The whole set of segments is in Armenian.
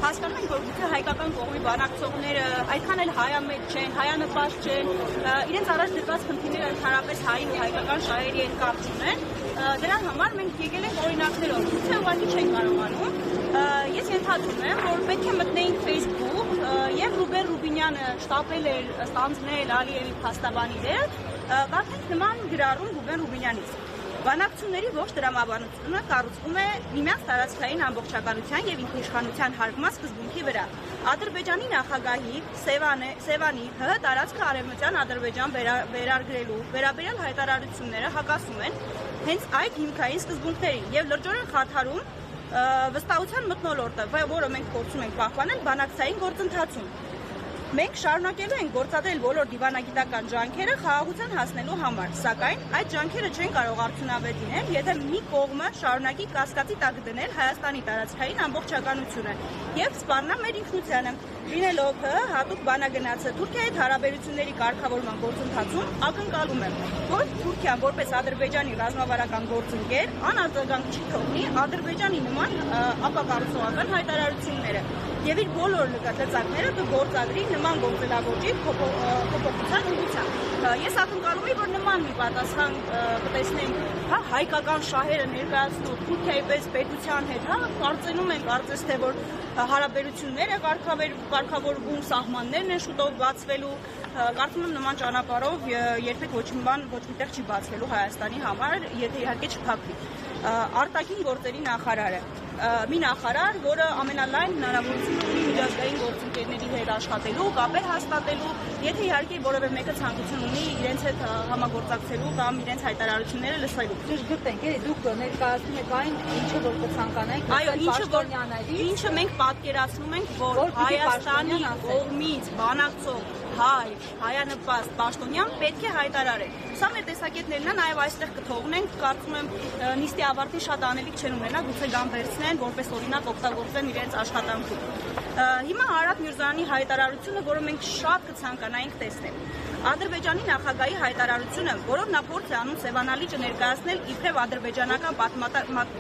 հասկանում ենք, որ գուցե հայկական կողմի բանակցողները այդքան էլ հայամետ չեն, հայանպաստ չեն, իրենց առաջ դրված խնդիրները ընդհանրապես հային ու հայկական շահերի հետ կապ չունեն, դրա համար մենք եկել ենք օրինակներով, գուցե ուղղակի չենք կարողանում։ Ես ենթադրում եմ, որ պետք է մտնեինք Facebook եւ Ռուբեն Ռուբինյանը շտապել էր ստանձնել Ալիևի փաստաբանի դեր, կարծենք նման գրառում Ռուբեն Ռուբինյանից։ Բանակցությունների ողջ տրամաբանությունը կառուցվում է միմյանց տարածքային ամբողջականության եւ ինքնիշխանության հարգման սկզբունքի վրա։ Ադրբեջանի նախագահի Սևանի ՀՀ տարածքը արևմտյան Ադրբեջան վերարգրելու վերաբերյալ հայտարարությունները հակասում են հենց այդ հիմքային սկզբունքներին եւ լրջորեն խաթարում վստահության մթնոլորտը, որը մենք փորձում ենք պահպանել բանակցային գործընթացում։ Մենք շարունակելու ենք գործադրել բոլոր դիվանագիտական ջանքերը խաղաղության հասնելու համար, սակայն այդ ջանքերը չեն կարող արդյունավետ լինել, եթե մի կողմը շարունակի կասկածի տակ դնել Հայաստանի տարածքային ամբողջականությունը եւ սպառնա մեր ինքնությանը։ Լինելով հատուկ բանագնացը Թուրքիայի հարաբերությունների կարգավորման գործընթացում ակնկալում եմ, որ Թուրքիան որպես Ադրբեջանի ռազմավարական գործընկեր անարձագանք չի թողնի Ադրբեջանի նման ապակառուցողական հայտարարությունները եւ իր բոլոր լծակները կգործադրի նման գործելագործի փոփոխության ուղղությամբ։ Ես ակնկալում եմ, որ նման մի պատասխան կտեսնենք հայկական շահերը ներկայացնող Թուրքիայի պես պետության հետ, կարծենում ենք կարծես թե որ հարաբերությունները կարգավորվում, սահմաններն են շուտով բացվելու, կարծում եմ նման ճանապարհով երբեք ոչ մի տեղ չի բացվելու Հայաստանի համար, եթե իհարկե չփակվի։ Արտաքին գործերի նախարարը մի նախարար, որը ամենալայն հնարավորությունը ունի միջազգային գործընկերների հետ աշխատելու, կապեր հաստատելու, եթե իհարկե որևէ մեկը ցանկություն ունի իրենց հետ համագործակցելու կամ իրենց հայտարարությունները լսելու։ Գտենք, դուք ներկայացնում եք այն, ինչը որ կցանկանայիք, ինչը մենք պատկերացնում ենք, որ Հայաստանի կողմից բանակցող հայանպաստ պաշտոնյան պետք է հայտարարել։ Սա մեր տեսակետներն է, նաև այստեղ կթողնենք, կարծում եմ նիստի ավարտին շատ անելիք չեն ունենա, գուցե գան վերցնեն, որպես օրինակ օգտագործեն իրենց աշխատանքում։ Հիմա Արադ Միրզոյանի հայտարարությունը, որը մենք շատ կցանկանայինք տեսնել։ Ադրբեջանի նախագահի հայտարարությունը, որով նա փորձ է անում Սևանալիճը ներկայացնել իբրև ադրբեջանական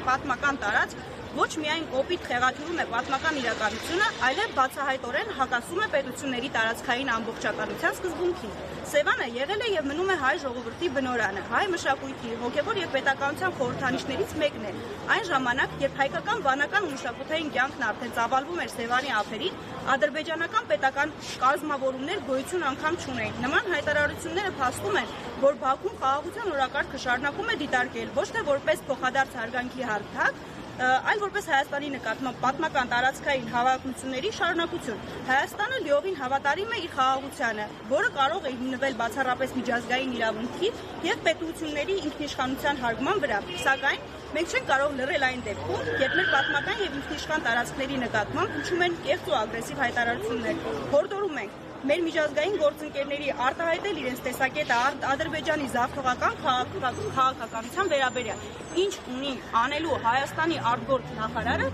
պատմական տարածք, ոչ միայն կոպիտ խեղաթյուրում է պատմական իրականությունը, այլև բացահայտորեն հակասում է պետությունների տարածքային ամբողջականության սկզբունքին։ Սևանը եղել է եւ մնում է հայ ժողովրդի բնօրրանը, հայ մշակույթի, հոգեվոր եւ պետականության խորհրդանիշներից մեկն է։ Այն ժամանակ, երբ հայկական վանական ու մշակութային կյանքն արդեն ծավալվում էր Սևանի ափերին, ադրբեջանական պետական կազմավորումներ գոյություն անգամ չունեին։ Նման հայտարարությունները փաստում են, որ Բաքուն խաղաղության օրակարգը շարունակում է դիտարկել ոչ թե որպես փոխադարձ հարգանքի հարթակ, այլ որպես Հայաստանի նկատմամբ պատմական տարածքային հավակնությունների շարունակություն։ Հայաստանը լիովին հավատարիմ է իր խաղաղությանը, որը կարող է հիմնվել բացառապես միջազգային իրավունքի եւ պետությունների ինքնիշխանության հարգման վրա, սակայն մենք չենք կարող լռել այն դեպքում, երբ մեր պատմական եւ ինքնիշխան տարածքների նկատմամբ հնչում են կեղծ ու ագրեսիվ հայտարարություններ։ Հորդորում ենք մեր միջազգային գործընկերների արտահայտել իրենց տեսակետը Ադրբեջանի զավթողական քաղաքականության վերաբերյալ, ինչ ունի անելու Հայաստանի արտգործ նախարարը,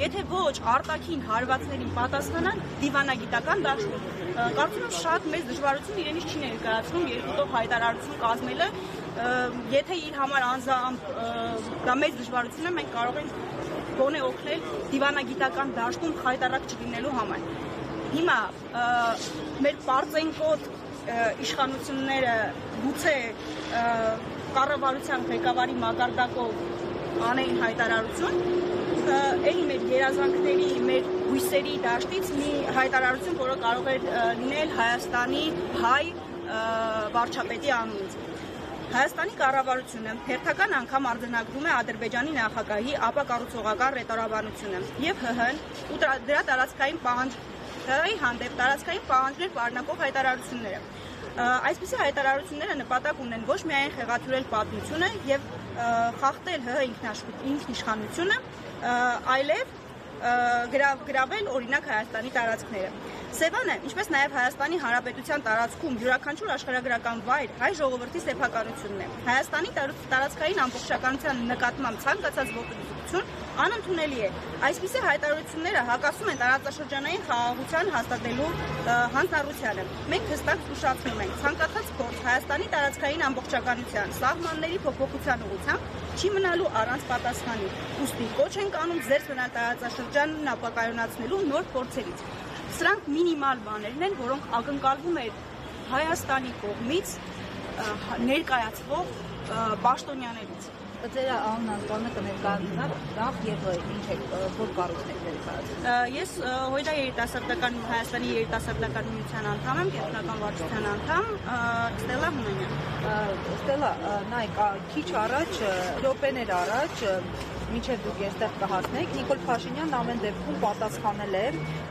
եթե ոչ արտաքին հարվածներին պատասխանան դիվանագիտական դաշտում։ Կարծում եմ շատ մեծ դժվարություն իրենից չի ներկայացնում երկուտով հայտարարություն կազմելը, եթե իր համար անձամբ դա մեծ դժվարություն է, մենք կարող ենք գոնե օգնել դիվանագիտական դաշտում խայտառակ չլինելու համար։ Հիմա մեր պարծենկոտ իշխանությունները գուցե կառավարության ղեկավարի մակարդակով անեին հայտարարություն, էլի մեր երազանքների, մեր հույսերի դաշտից մի հայտարարություն, որը կարող է լինել Հայաստանի հայ վարչապետի անունից։ Հայաստանի կառավարությունը հերթական անգամ արձանագրում է Ադրբեջանի նախագահի ապակառուցողական ռետորաբանությունը եւ ՀՀ-ն ու դրա տարածքային հանդեպ տարածքային պահանջներ պարունակող հայտարարությունները։ Այսպիսի հայտարարությունները նպատակ ունեն ոչ միայն խեղաթյուրել պատմությունը եւ խախտել ՀՀ ինքնիշխանությունը, այլև գրավել օրինակ Հայաստանի տարածքները։ Սևանը, ինչպես նաև Հայաստանի Հանրապետության տարածքում յուրաքանչյուր աշխարհագրական վայր հայ ժողովրդի սեփականությունն է։ Հայաստանի տարածքային ամբողջականության նկատմամբ ցանկացած ոտնձգություն Անընդունելի է։ Այսպիսի հայտարարությունները հակասում են տարածաշրջանային խաղաղության հաստատելու հանձնառությանը։ Մենք հստակ զգուշացնում ենք, ցանկացած փորձ Հայաստանի տարածքային ամբողջականության, սահմանների փոփոխության ուղղությամբ չի մնալու առանց պատասխանի։ Ուստի կոչ ենք անում զերծ մնալ տարածաշրջանն ապակայունացնելու նոր փորձերից։ Սրանք մինիմալ բաներն են, որոնք ակնկալվում են Հայաստանի կողմից ներկայացվող պաշտոնյաներից։ Ձեր անձնանձանը կներկայանա նախ եւ ինչ է որ կառույցներ ներկայացնում։ Ես Հույդա երիտասարդական Հայաստանի երիտասարդական միության անդամ եմ, կենտրոնական վարչության անդամ Ստելա Հունանյան։ Ստելա, նայեք, քիչ առաջ, րոպեներ առաջ մինչև դուք այստեղ կհասնեք, Նիկոլ Փաշինյանն ամեն դեպքում պատասխանել է,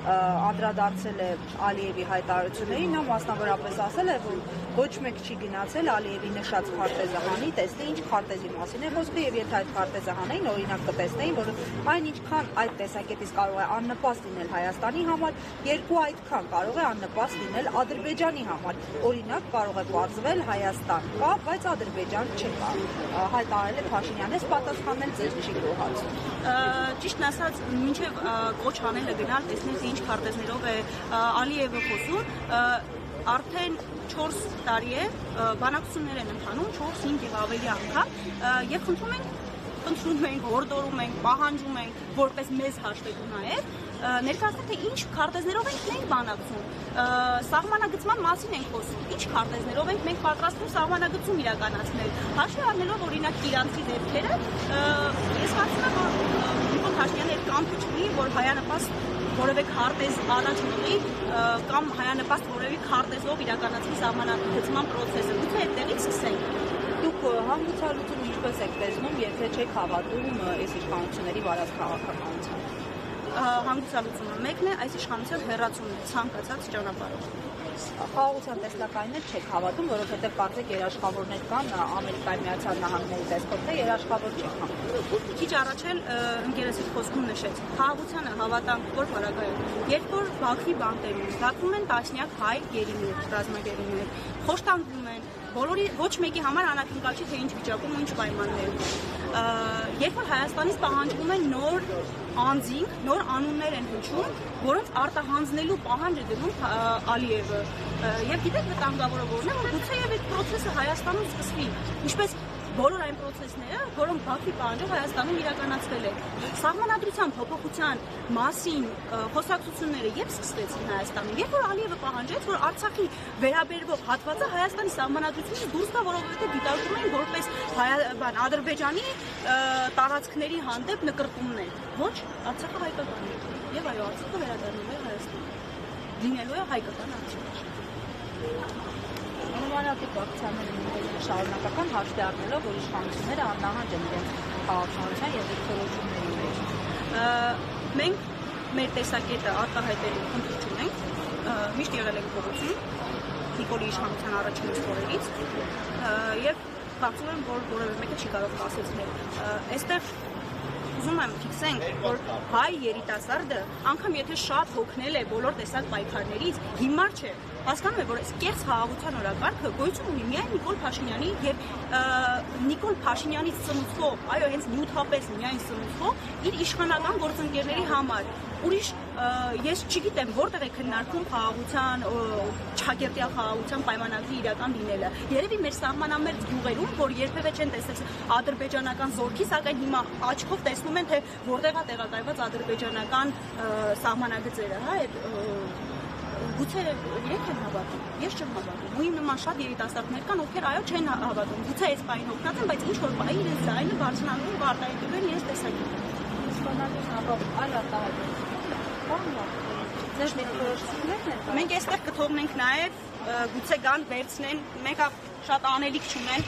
անդրադարձել է Ալիևի հայտարարություններին, նա մասնավորապես ասել է, որ ոչ մեկ չի գնացել Ալիևի նշած քարտեզը հանի, տեսնի ինչ քարտեզի մասին է խոսքը եւ եթե այդ քարտեզը հանեին, օրինակ կտեսնեին, որ այն ինչքան այդ տեսակետից կարող է աննպաստ լինել Հայաստանի համար, երկու այդքան կարող է աննպաստ լինել Ադրբեջանի համար։ Օրինակ կարող է պարզվել Հայաստան կա, բայց Ադրբեջան չկա։ Հայտարարել է Փաշինյանն, պատասխանել ձեր չի գոհացում։ Ճիշտն ասած, մինչև կոչ անելը գնալ, տեսնել թե ինչ քարտեզներով է Ալիևը խոսում, արդեն 4 տարի է բանակցություններ են ընթանում, 4-5 եւ ավելի անգամ, եւ խնդրում ենք, հորդորում ենք, պահանջում ենք, որպես մեզ հաշվետու նաեւ, ներկայացնել թե ինչ քարտեզներով ենք մենք բանակցում, սահմանագծման մասին ենք խոսում, ինչ քարտեզներով ենք մենք պատրաստվում սահմանագծում իրականացնել, հաշվի առնելով օրինակ իրանցի դեպքերը, ես կարծում եմ, որ Նիկոլ Փաշինյանը կամքը չունի, որ հայանպաստ որևէ քարտեզ առաջ մղի կամ հայանպաստ որևէ քարտեզով իրականացվի սահմանագծման process-ը, գուցե այդտեղից սկսենք։ Դուք հանգուցալուծումը ինչպես եք տեսնում, եթե չեք հավատում այս իշխանությունների վարած քաղաքականությանը։ Հանգուցալուծումը մեկն է, այս իշխանության հեռացումն է ցանկացած ճանապարհով։ Խաղաղության տեսլականին չեք հավատում, որովհետև կարծեք երաշխավորներ կան Ամերիկայի Միացյալ Նահանգների դեսպոտ, թե երաշխավոր չեք հավատում։ Քիչ առաջ էլ ընկերս իր խոսքում նշեց, խաղաղությանը հավատանք որ բարակայում։ Երբ որ Բաքվի բանտերում զանգվում են տասնյակ հայ գերիներ, ռազմագերիներ, խոշտանգվում են, բոլորի ոչ մեկի համար անակնկալ չի թե ինչ վիճակում ու ինչ պայմաններում։ Երբ որ Հայաստանից պահանջվում են նոր անձինք, նոր անուններ են հնչում, որոնց արտահանձնելու պահանջ է դնում Ալիևը։ Եվ գիտեք վտանգավորը որն է, որ գուցե եւ այդ process-ը Հայաստանում սկսվի, ինչպես բոլոր այն process-ները, որոնք Բաքվի պահանջով Հայաստանում իրականացվել են։ Սահմանադրության փոփոխության մասին խոսակցությունները երբ սկսվեցին Հայաստանում, երբ որ Ալիևը պահանջեց, որ Արցախի վերաբերվող հատվածը Հայաստանի սահմանադրությունից դուրս գա, որովհետեւ դիտարկում են որպես Ադրբեջանի տարածքների հանդեպ նկրտումն է։ Ոչ, Արցախը հայկական է։ Եվ այո, Արցախը վերադառնում է Հայաստան։ Լինելու է հայկական Արցախ։ Անվանատիպ ակցիաների շարունակական հաշվի առնելով, որ իշխանությունները աննահանջ են իրենց քաղաքականության եւ դիրքորոշումների մեջ։ Մենք մեր տեսակետը արտահայտելու խնդիր չունենք, միշտ եղել ենք փոխություն Նիկոլի իշխանության առաջին օրերից եւ կարծում եմ, որ որևէ մեկը չի կարող կասեցնել։ Այստեղ ուզում եմ ֆիքսենք, որ հայ երիտասարդը անգամ եթե շատ հոգնել է բոլոր տեսակ պայքարներից, հիմար չէ։ Հասկանում եք, որ այս կեղծ խաղաղության օրակարգը գոյություն ունի միայն Նիկոլ Փաշինյանի եւ Նիկոլ Փաշինյանից ծնուցող, այո, հենց նյութապես միայն ծնուցող իր իշխանական գործընկերների համար։ Ուրիշ ես չգիտեմ որտեղ է քննարկվում խաղաղության, Չակերտյան խաղաղության պայմանագրի իրական լինելը։ Երևի մեր սահմանամերձ գյուղերում, որ երբևէ չեն տեսել ադրբեջանական զորքի, սակայն հիմա աչքով տեսնում են, թե որտեղ է տեղակայված ադրբեջանական սահմանագծերը, հա, այդ գուցե իրենք են հավատում, ես չեմ հավատում։ Ու իմ նման շատ երիտասարդներ կան, ովքեր այո չեն հավատում։ Գուցե այս պահին օգնած են, բայց ինչ որ պահի իրենց ձայնը բարձրանում ու արտահայտում են իրենց տեսակետը։ Մենք այստեղ կթողնենք նաև գուցե գան վերցնեն, մեկը շատ անելիք չունեն։